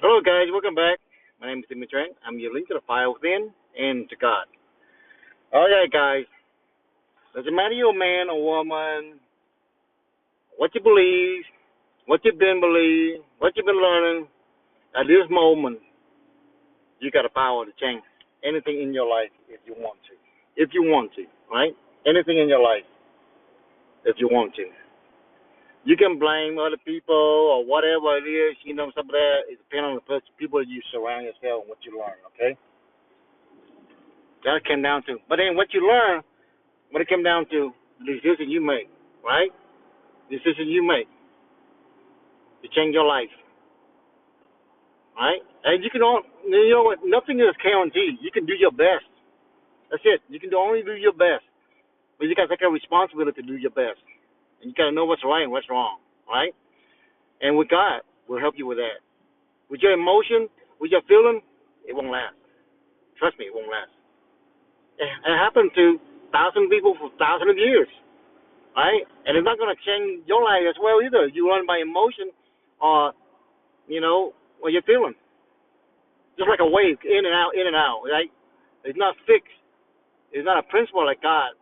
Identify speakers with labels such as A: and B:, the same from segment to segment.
A: Hello, guys. Welcome back. My name is Dimitri. I'm your link to the fire within and to God. All right, guys. Doesn't matter you're a man or woman, what you believe, what you've been believing, what you've been learning. At this moment, you got the power to change anything in your life if you want to. If you want to, right? Anything in your life if you want to. You can blame other people or whatever it is. Some of that is depending on the people you surround yourself and what you learn. Okay, that came down to. But then what you learn, when it comes down to the decision you make, right? The decision you make to change your life, right? And you can all, you know what? Nothing is guaranteed. You can do your best. That's it. You can only do your best, but you got to take a responsibility to do your best, and you got to know what's right and what's wrong, right? And with God, will help you with that. With your emotion, with your feeling, it won't last. Trust me, it won't last. It happened to thousands of people for thousands of years, right? And it's not going to change your life as well either. You run by emotion or, or you're feeling. Just like a wave, in and out, right? It's not fixed. It's not a principle like God.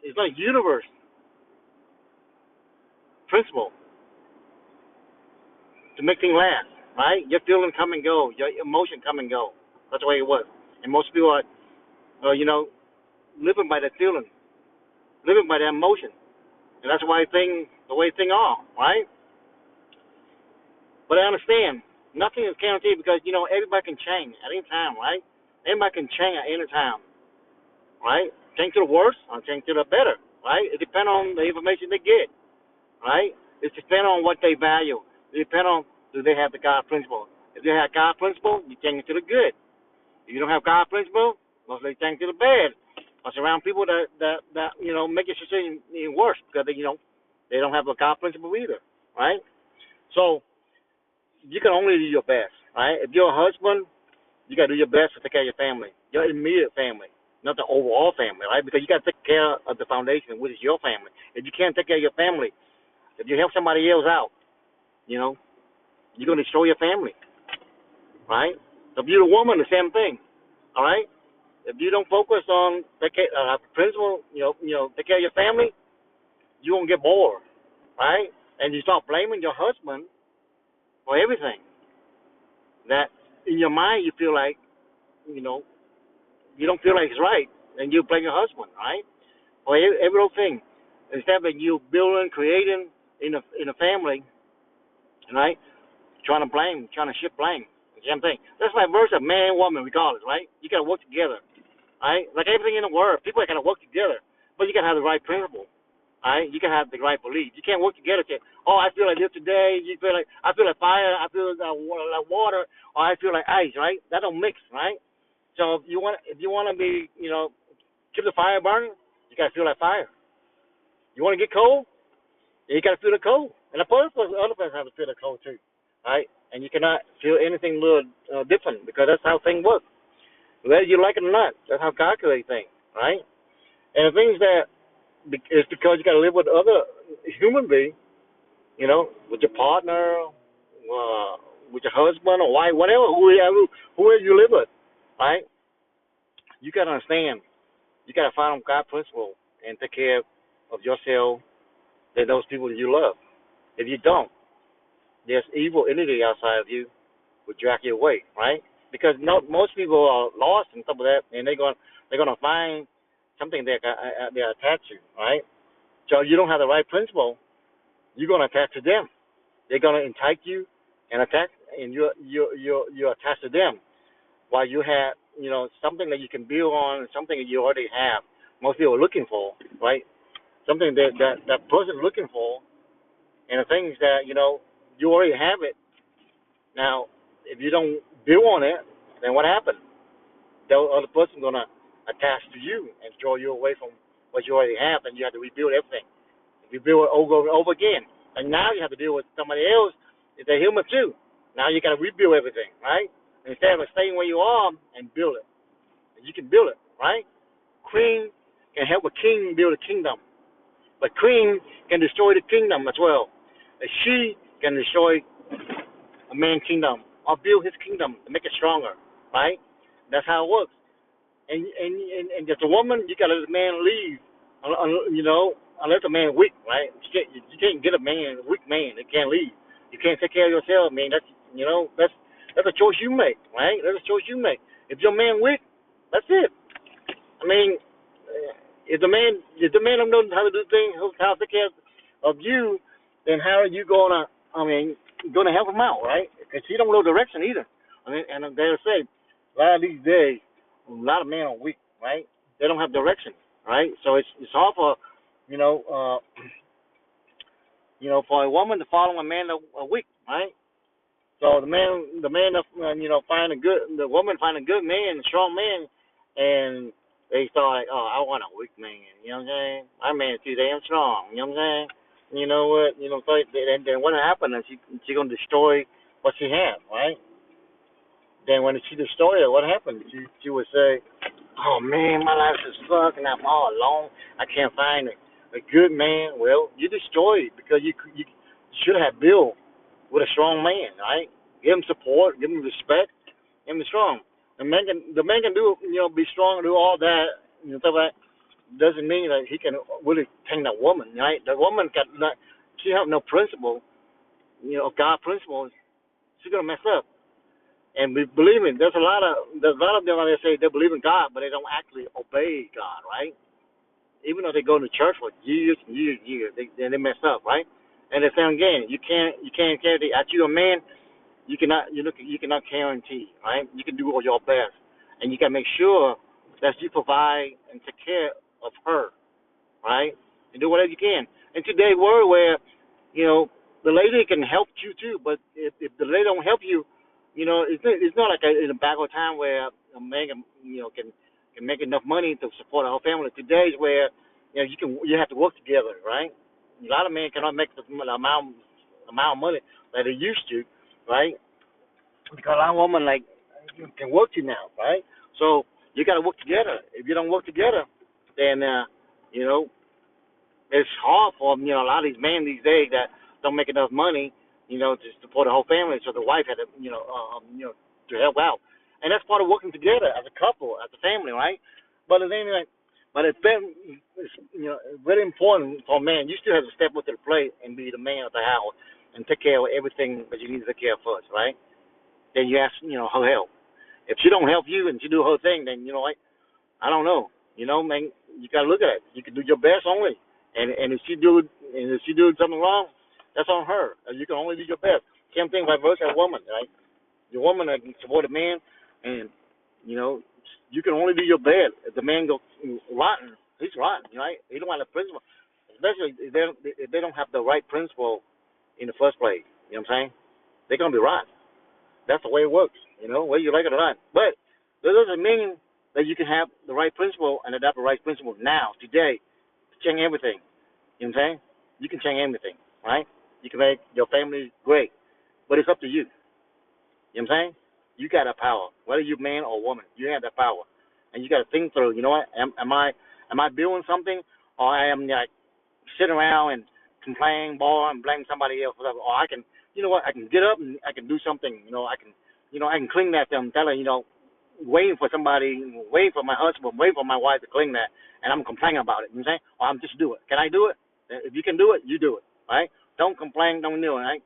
A: It's not a universe principle to make things last, right? Your feeling come and go. Your emotion come and go. That's the way it was. And most people are, living by that feeling, living by that emotion. And that's why the way things are, right? But I understand nothing is guaranteed because everybody can change at any time, right? Everybody can change at any time, right? Change to the worse or change to the better, right? It depends on the information they get, right? It depends on what they value. It depends on do they have the God principle. If they have God principle, you change it to the good. If you don't have God principle, mostly change to the bad. Or surround people that make your situation even worse because they don't have a God principle either, right? So you can only do your best, right? If you're a husband, you got to do your best to take care of your family, your immediate family, not the overall family, right? Because you got to take care of the foundation, which is your family. If you can't take care of your family, if you help somebody else out, you're going to destroy your family, right? If you're a woman, the same thing, all right? If you don't focus on principle, take care of your family, you won't get bored, right? And you start blaming your husband for everything. That in your mind you feel like, you don't feel like it's right, and you blame your husband, right? For every little thing. Instead of you building, creating in a family, right? Trying to shift blame. The same thing. That's like verse of man, woman, regardless, right? You gotta work together, right? Like everything in the world, people gotta work together, but you gotta have the right principle. Right? You can have the right belief. You can't work together. Say, oh, I feel like this today. You feel like I feel like fire. I feel like water, or I feel like ice. Right? That don't mix. Right? So if you want to be, keep the fire burning, you gotta feel that fire. You want to get cold, you gotta feel the cold. And the other person have to feel the cold too. Right? And you cannot feel anything little different because that's how things work. Whether you like it or not, that's how God creates things. Right? And the things that it's because you got to live with other human beings, with your partner, with your husband or wife, whatever, whoever you live with, right? You got to understand, you got to find God principle and take care of yourself and those people you love. If you don't, there's evil entity outside of you will drag you away, right? Because most people are lost and stuff like that, and they're gonna find something they're attached to, right? So you don't have the right principle, you're gonna attach to them. They're gonna entice you and attack, and you're attached to them. While you have something that you can build on, something that you already have. Most people are looking for, right? Something that person is looking for, and the things that you already have it. Now, if you don't build on it, then what happens? The other person gonna attach to you and draw you away from what you already have, and you have to rebuild everything. Rebuild it over and over again. And now you have to deal with somebody else. If they're human too. Now you got to rebuild everything, right? Instead of staying where you are and build it. And you can build it, right? Queen can help a king build a kingdom. But queen can destroy the kingdom as well. And she can destroy a man's kingdom or build his kingdom to make it stronger, right? That's how it works. And as a woman, you gotta let the man leave, unless the man weak, right? You can't get a man, a weak man that can't leave. You can't take care of yourself, man. That's a choice you make, right? That's a choice you make. If your man weak, that's it. I mean, if the man don't know how to do things, how to take care of you, then how are you gonna help him out, right? Because he don't know direction either. I mean, and they'll say, a lot of these days, a lot of men are weak, right? They don't have direction, right? So it's hard for, you know, for a woman to follow a man a weak, right? So the woman find a good man, a strong man, and they start like, oh, I want a weak man. You know what I'm saying? My man's too damn strong. You know what I'm saying? You know what? So then what happened is she gonna destroy what she had, right? Then when she destroyed it, what happened? She would say, oh man, my life is suck and I'm all alone. I can't find a good man. Well, you destroyed it because you should have built with a strong man, right? Give him support, give him respect, give him strong. The man can do be strong and do all that, stuff like that. Doesn't mean that he can really tame that woman, right? The woman got not she have no principle, God principles, she's gonna mess up. And believe me, there's a lot of them that say they believe in God, but they don't actually obey God, right? Even though they go to church for years and years and years, they mess up, right? And the same again, you can't carry at you a man, you cannot guarantee, right? You can do all your best, and you can make sure that you provide and take care of her, right? And do whatever you can. In today's world where, the lady can help you too, but if the lady don't help you, it's not like in a backward time where a man can make enough money to support a whole family. Today's where you have to work together, right? A lot of men cannot make the amount of money that they used to, right? Because a lot of women can work you now, right? So you got to work together. If you don't work together, then you know it's hard for a lot of these men these days that don't make enough money, to support the whole family. So the wife had to, to help out, and that's part of working together as a couple, as a family, right? But at any rate, it's very important for a man. You still have to step up to the plate and be the man of the house and take care of everything that you need to take care of first, right? Then you ask, her help. If she don't help you and she do her thing, then I don't know. Man, you gotta look at it. You can do your best only, and if she do something wrong, that's on her. You can only do your best. Same thing vice versa, a woman, right? The woman that can support a man, and you can only do your best. If the man goes rotten, he's rotten, right? He don't have the principle, especially if they don't have the right principle in the first place. You know what I'm saying? They're gonna be rotten. That's the way it works, whether you like it or not. But that doesn't mean that you can have the right principle and adopt the right principle now, today, to change everything. You know what I'm saying? You can change everything, right? You can make your family great, but it's up to you. You know what I'm saying? You got that power, whether you're man or woman. You have that power, and you got to think through. You know what? Am I building something, or I am sit around and complain, boy, and blame somebody else, or I can, I can get up and I can do something. I can clean that them, tell her, waiting for somebody, waiting for my husband, waiting for my wife to clean that, and I'm complaining about it. You know what I'm saying? Or I'm just do it. Can I do it? If you can do it, you do it. Right? Don't complain. Don't do it. Right?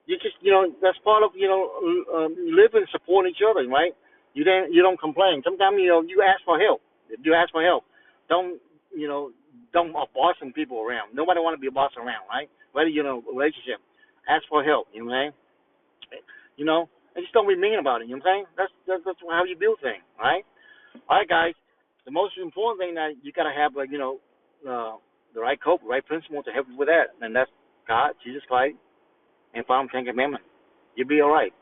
A: You just, that's part of, living, supporting each other. Right? You don't complain. Sometimes, you ask for help. If you ask for help, don't, don't bossing people around. Nobody want to be a boss around. Right? Whether relationship, ask for help. You know what I'm saying? And just don't be mean about it. You know what I'm saying? That's how you build things. Right? All right, guys. The most important thing that you gotta have, the right code, the right principle to help you with that, and that's God, Jesus Christ, and follow the Ten Commandments. You'll be all right.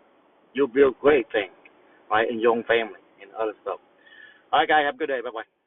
A: You'll build great things, right, in your own family and other stuff. All right, guys. Have a good day. Bye bye.